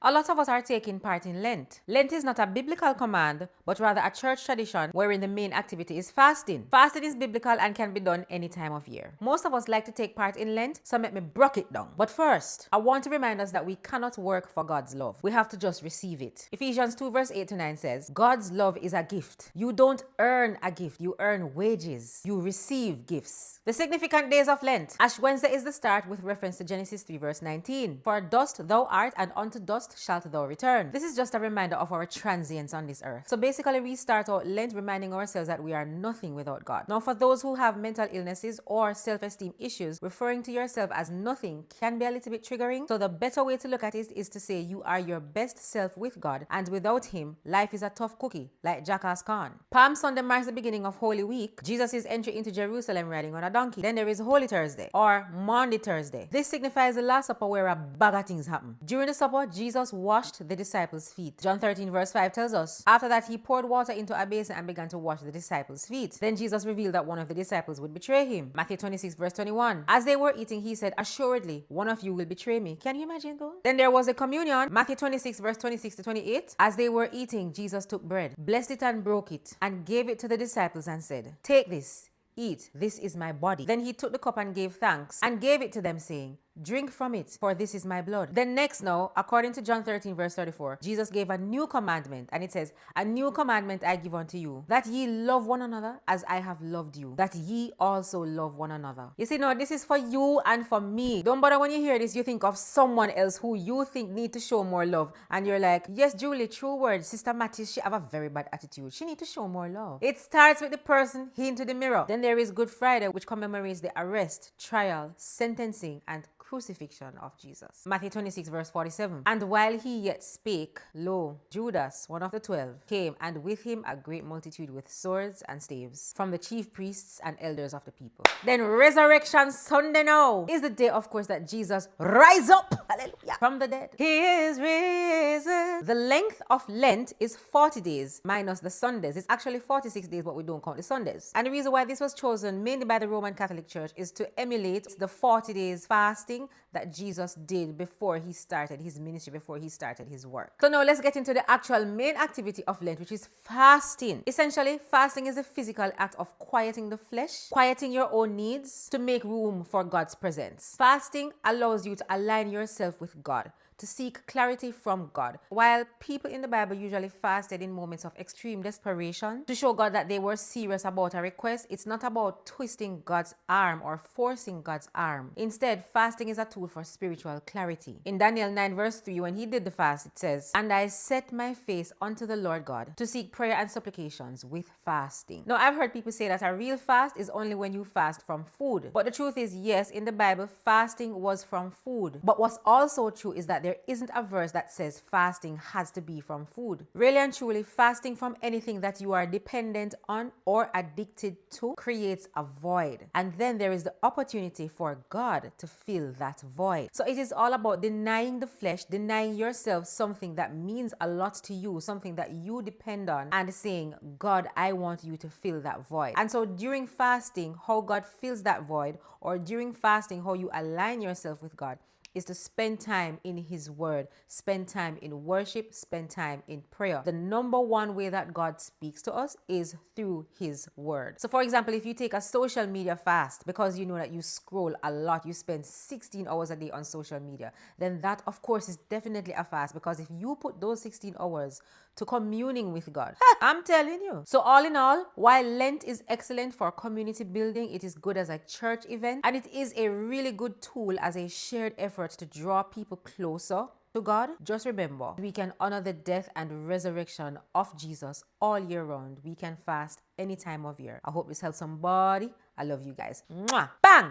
A lot of us are taking part in Lent. Lent is not a biblical command, but rather a church tradition wherein the main activity is fasting. Fasting is biblical and can be done any time of year. Most of us like to take part in Lent, so let me break it down. But first, I want to remind us that we cannot work for God's love. We have to just receive it. Ephesians 2 verse 8 to 9 says, God's love is a gift. You don't earn a gift, you earn wages. You receive gifts. The significant days of Lent. Ash Wednesday is the start with reference to Genesis 3 verse 19. For dust thou art, and unto dust shalt thou return. This is just a reminder of our transience on this earth. So basically we start out Lent reminding ourselves that we are nothing without God. Now for those who have mental illnesses or self-esteem issues, referring to yourself as nothing can be a little bit triggering. So the better way to look at it is to say you are your best self with God, and without him, life is a tough cookie, like Jackass Khan. Palm Sunday marks the beginning of Holy Week. Jesus' entry into Jerusalem riding on a donkey. Then there is Holy Thursday or Maundy Thursday. This signifies the Last Supper where a bag of things happen. During the supper, Jesus washed the disciples' feet. John 13 verse 5 tells us, after that he poured water into a basin and began to wash the disciples' feet. Then Jesus revealed that one of the disciples would betray him. Matthew 26 verse 21. As they were eating, he said, assuredly, one of you will betray me. Can you imagine though? Then there was the communion. Matthew 26 verse 26 to 28. As they were eating, Jesus took bread, blessed it and broke it, and gave it to the disciples and said, take this, eat, this is my body. Then he took the cup and gave thanks and gave it to them, saying, drink from it, for this is my blood. Then next now, according to John 13 verse 34, Jesus gave a new commandment, and it says, a new commandment I give unto you, that ye love one another as I have loved you, that ye also love one another. You see, no, this is for you and for me. Don't bother when you hear this, you think of someone else who you think need to show more love, and you're like, yes, Julie, true word, Sister Mattis, she have a very bad attitude. She need to show more love. It starts with the person into the mirror. Then there is Good Friday, which commemorates the arrest, trial, sentencing, and crucifixion of Jesus. Matthew 26 verse 47. And while he yet spake, lo, Judas, one of the 12, came, and with him a great multitude with swords and staves, from the chief priests and elders of the people. Then Resurrection Sunday now is the day, of course, that Jesus rise up, hallelujah, from the dead. He is risen. The length of Lent is 40 days minus the Sundays. It's actually 46 days, but we don't count the Sundays. And the reason why this was chosen mainly by the Roman Catholic Church is to emulate the 40 days fasting that Jesus did before he started his ministry, before he started his work. So now let's get into the actual main activity of Lent, which is fasting. Essentially, fasting is a physical act of quieting the flesh, quieting your own needs to make room for God's presence. Fasting allows you to align yourself with God, to seek clarity from God. While people in the Bible usually fasted in moments of extreme desperation to show God that they were serious about a request, it's not about twisting God's arm or forcing God's arm. Instead, fasting is a tool for spiritual clarity. In Daniel 9 verse 3, when he did the fast, it says, and I set my face unto the Lord God to seek prayer and supplications with fasting. Now, I've heard people say that a real fast is only when you fast from food. But the truth is, yes, in the Bible, fasting was from food. But what's also true is that there isn't a verse that says fasting has to be from food. Really and truly, fasting from anything that you are dependent on or addicted to creates a void. And then there is the opportunity for God to fill that void. So it is all about denying the flesh, denying yourself something that means a lot to you, something that you depend on, and saying, God, I want you to fill that void. And so during fasting, how God fills that void, or during fasting, how you align yourself with God, is to spend time in his word, spend time in worship, spend time in prayer. The number one way that God speaks to us is through his word. So for example, if you take a social media fast because you know that you scroll a lot, you spend 16 hours a day on social media, then that of course is definitely a fast, because if you put those 16 hours to communing with God, I'm telling you. So all in all, while Lent is excellent for community building, it is good as a church event, and it is a really good tool as a shared effort to draw people closer to God. Just remember, we can honor the death and resurrection of Jesus all year round. We can fast any time of year. I hope this helps somebody. I love you guys. Mwah! Bang!